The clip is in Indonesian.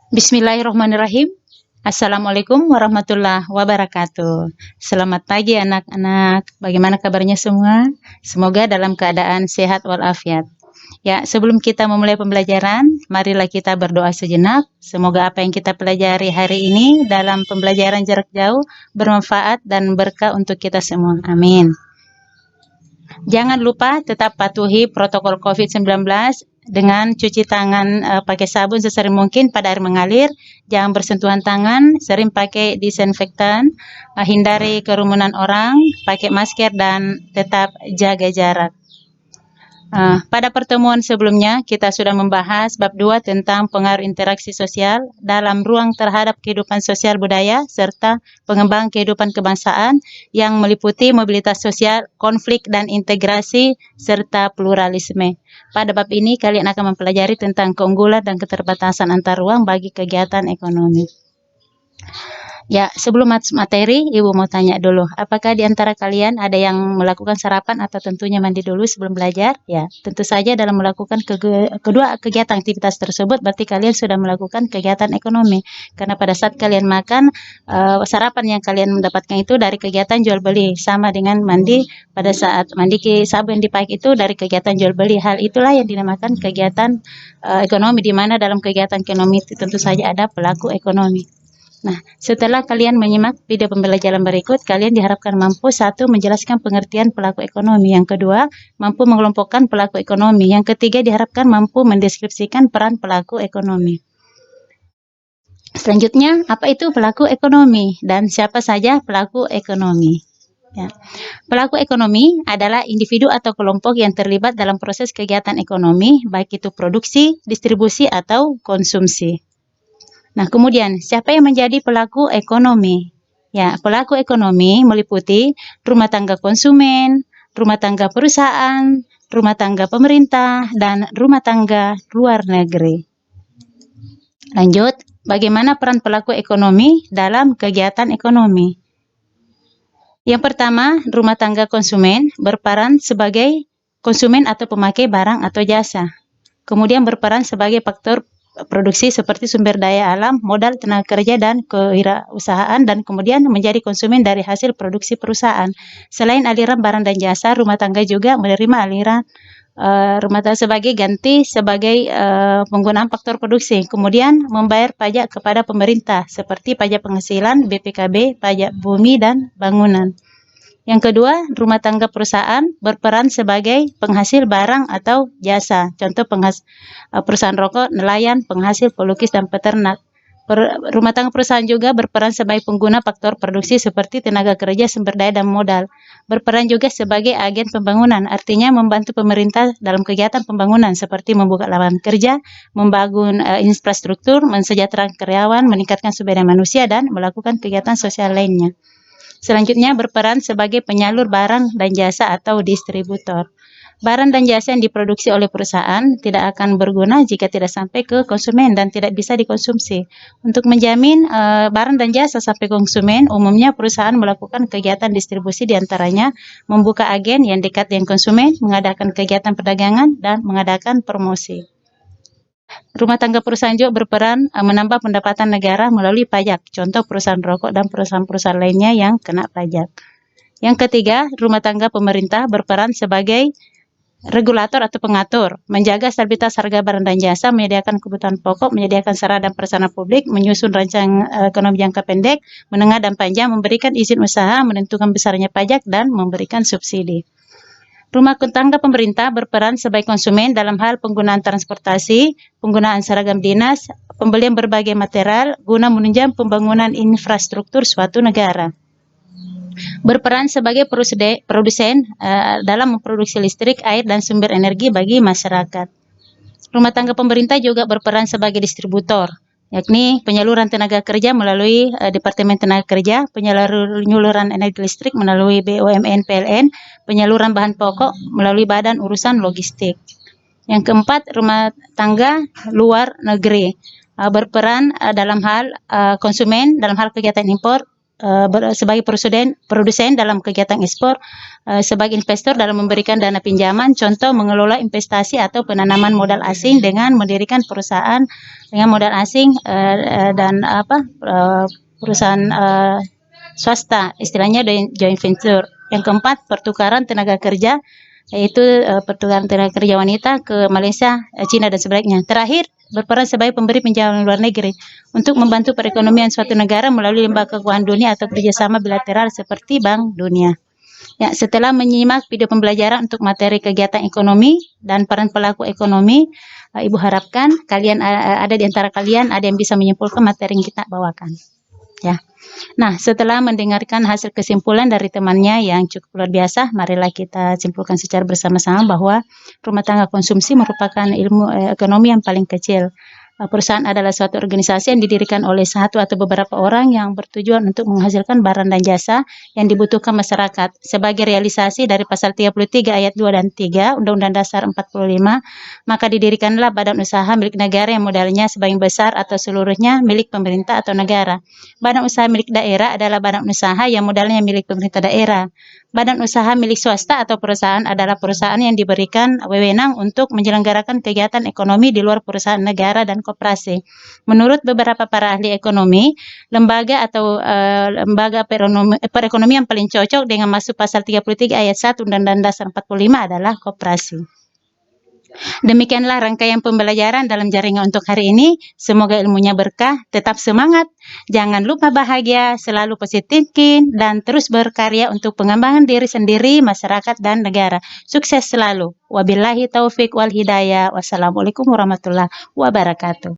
Bismillahirrahmanirrahim. Assalamualaikum warahmatullahi wabarakatuh. Selamat pagi anak-anak. Bagaimana kabarnya semua? Semoga dalam keadaan sehat walafiat. Ya, sebelum kita memulai pembelajaran, marilah kita berdoa sejenak. Semoga apa yang kita pelajari hari ini dalam pembelajaran jarak jauh bermanfaat dan berkah untuk kita semua. Amin. Jangan lupa tetap patuhi protokol COVID-19 dengan cuci tangan pakai sabun sesering mungkin pada air mengalir, jangan bersentuhan tangan, sering pakai disinfektan, hindari kerumunan orang, pakai masker dan tetap jaga jarak. Pada pertemuan sebelumnya, kita sudah membahas bab 2 tentang pengaruh interaksi sosial dalam ruang terhadap kehidupan sosial budaya serta pengembangan kehidupan kebangsaan yang meliputi mobilitas sosial, konflik dan integrasi, serta pluralisme. Pada bab ini, kalian akan mempelajari tentang keunggulan dan keterbatasan antar ruang bagi kegiatan ekonomi. Ya, sebelum masuk materi, Ibu mau tanya dulu, apakah di antara kalian ada yang melakukan sarapan atau tentunya mandi dulu sebelum belajar? Ya, tentu saja dalam melakukan kedua kegiatan aktivitas tersebut, berarti kalian sudah melakukan kegiatan ekonomi. Karena pada saat kalian makan, sarapan yang kalian mendapatkan itu dari kegiatan jual beli, sama dengan mandi pada saat mandi sabun yang dipakai itu dari kegiatan jual beli. Hal itulah yang dinamakan kegiatan ekonomi, di mana dalam kegiatan ekonomi itu tentu saja ada pelaku ekonomi. Nah, setelah kalian menyimak video pembelajaran berikut, kalian diharapkan mampu, satu, menjelaskan pengertian pelaku ekonomi. Yang kedua, mampu mengelompokkan pelaku ekonomi. Yang ketiga, diharapkan mampu mendeskripsikan peran pelaku ekonomi. Selanjutnya, apa itu pelaku ekonomi dan siapa saja pelaku ekonomi? Ya. Pelaku ekonomi adalah individu atau kelompok yang terlibat dalam proses kegiatan ekonomi, baik itu produksi, distribusi, atau konsumsi. Nah, kemudian siapa yang menjadi pelaku ekonomi? Ya, pelaku ekonomi meliputi rumah tangga konsumen, rumah tangga perusahaan, rumah tangga pemerintah, dan rumah tangga luar negeri. Lanjut, bagaimana peran pelaku ekonomi dalam kegiatan ekonomi? Yang pertama, rumah tangga konsumen berperan sebagai konsumen atau pemakai barang atau jasa. Kemudian berperan sebagai faktor produksi seperti sumber daya alam, modal, tenaga kerja, dan kewirausahaan, dan kemudian menjadi konsumen dari hasil produksi perusahaan. Selain aliran barang dan jasa, rumah tangga juga menerima aliran rumah tangga sebagai ganti sebagai penggunaan faktor produksi. Kemudian membayar pajak kepada pemerintah seperti pajak penghasilan, BPKB, pajak bumi, dan bangunan. Yang kedua, rumah tangga perusahaan berperan sebagai penghasil barang atau jasa. Contoh perusahaan rokok, nelayan, penghasil, pelukis, dan peternak. Rumah tangga perusahaan juga berperan sebagai pengguna faktor produksi seperti tenaga kerja, sumber daya, dan modal. Berperan juga sebagai agen pembangunan, artinya membantu pemerintah dalam kegiatan pembangunan seperti membuka lapangan kerja, membangun infrastruktur, mensejahterakan karyawan, meningkatkan sumber daya manusia, dan melakukan kegiatan sosial lainnya. Selanjutnya, berperan sebagai penyalur barang dan jasa atau distributor. Barang dan jasa yang diproduksi oleh perusahaan tidak akan berguna jika tidak sampai ke konsumen dan tidak bisa dikonsumsi. Untuk menjamin barang dan jasa sampai konsumen, umumnya perusahaan melakukan kegiatan distribusi, diantaranya membuka agen yang dekat dengan konsumen, mengadakan kegiatan perdagangan, dan mengadakan promosi. Rumah tangga perusahaan juga berperan menambah pendapatan negara melalui pajak, contoh perusahaan rokok dan perusahaan-perusahaan lainnya yang kena pajak. Yang ketiga, rumah tangga pemerintah berperan sebagai regulator atau pengatur, menjaga stabilitas harga barang dan jasa, menyediakan kebutuhan pokok, menyediakan sarana dan prasarana publik, menyusun rancangan ekonomi jangka pendek, menengah, dan panjang, memberikan izin usaha, menentukan besarnya pajak, dan memberikan subsidi. Rumah tangga pemerintah berperan sebagai konsumen dalam hal penggunaan transportasi, penggunaan seragam dinas, pembelian berbagai material guna menunjang pembangunan infrastruktur suatu negara. Berperan sebagai produsen dalam memproduksi listrik, air, dan sumber energi bagi masyarakat. Rumah tangga pemerintah juga berperan sebagai distributor, yakni penyaluran tenaga kerja melalui Departemen Tenaga Kerja, penyaluran energi listrik melalui BUMN PLN, penyaluran bahan pokok melalui Badan Urusan Logistik. Yang keempat, rumah tangga luar negeri berperan dalam hal konsumen, dalam hal kegiatan impor, sebagai produsen dalam kegiatan ekspor, sebagai investor dalam memberikan dana pinjaman, contoh mengelola investasi atau penanaman modal asing dengan mendirikan perusahaan dengan modal asing dan perusahaan swasta, istilahnya joint venture. Yang keempat, pertukaran tenaga kerja, yaitu pertukaran tenaga kerja wanita ke Malaysia, Cina, dan sebaliknya. Terakhir, berperan sebagai pemberi pinjaman luar negeri untuk membantu perekonomian suatu negara melalui lembaga keuangan dunia atau kerjasama bilateral seperti Bank Dunia. Ya, setelah menyimak video pembelajaran untuk materi kegiatan ekonomi dan peran pelaku ekonomi, Ibu harapkan kalian ada di antara kalian ada yang bisa menyimpulkan materi yang kita bawakan. Ya. Nah, setelah mendengarkan hasil kesimpulan dari temannya yang cukup luar biasa, marilah kita simpulkan secara bersama-sama bahwa rumah tangga konsumsi merupakan ilmu ekonomi yang paling kecil. Perusahaan adalah suatu organisasi yang didirikan oleh satu atau beberapa orang yang bertujuan untuk menghasilkan barang dan jasa yang dibutuhkan masyarakat. Sebagai realisasi dari pasal 33 ayat 2 dan 3 Undang-Undang Dasar 45, maka didirikanlah badan usaha milik negara yang modalnya sebagian besar atau seluruhnya milik pemerintah atau negara. Badan usaha milik daerah adalah badan usaha yang modalnya milik pemerintah daerah. Badan usaha milik swasta atau perusahaan adalah perusahaan yang diberikan wewenang untuk menyelenggarakan kegiatan ekonomi di luar perusahaan negara dan koperasi. Menurut beberapa para ahli ekonomi, lembaga atau lembaga perekonomian paling cocok dengan masuk pasal 33 ayat 1 Undang-Undang Dasar 45 adalah koperasi. Demikianlah rangkaian pembelajaran dalam jaringan untuk hari ini. Semoga ilmunya berkah, tetap semangat, jangan lupa bahagia, selalu positif dan terus berkarya untuk pengembangan diri sendiri, masyarakat, dan negara. Sukses selalu. Wabillahi taufik wal hidayah. Wassalamualaikum warahmatullahi wabarakatuh.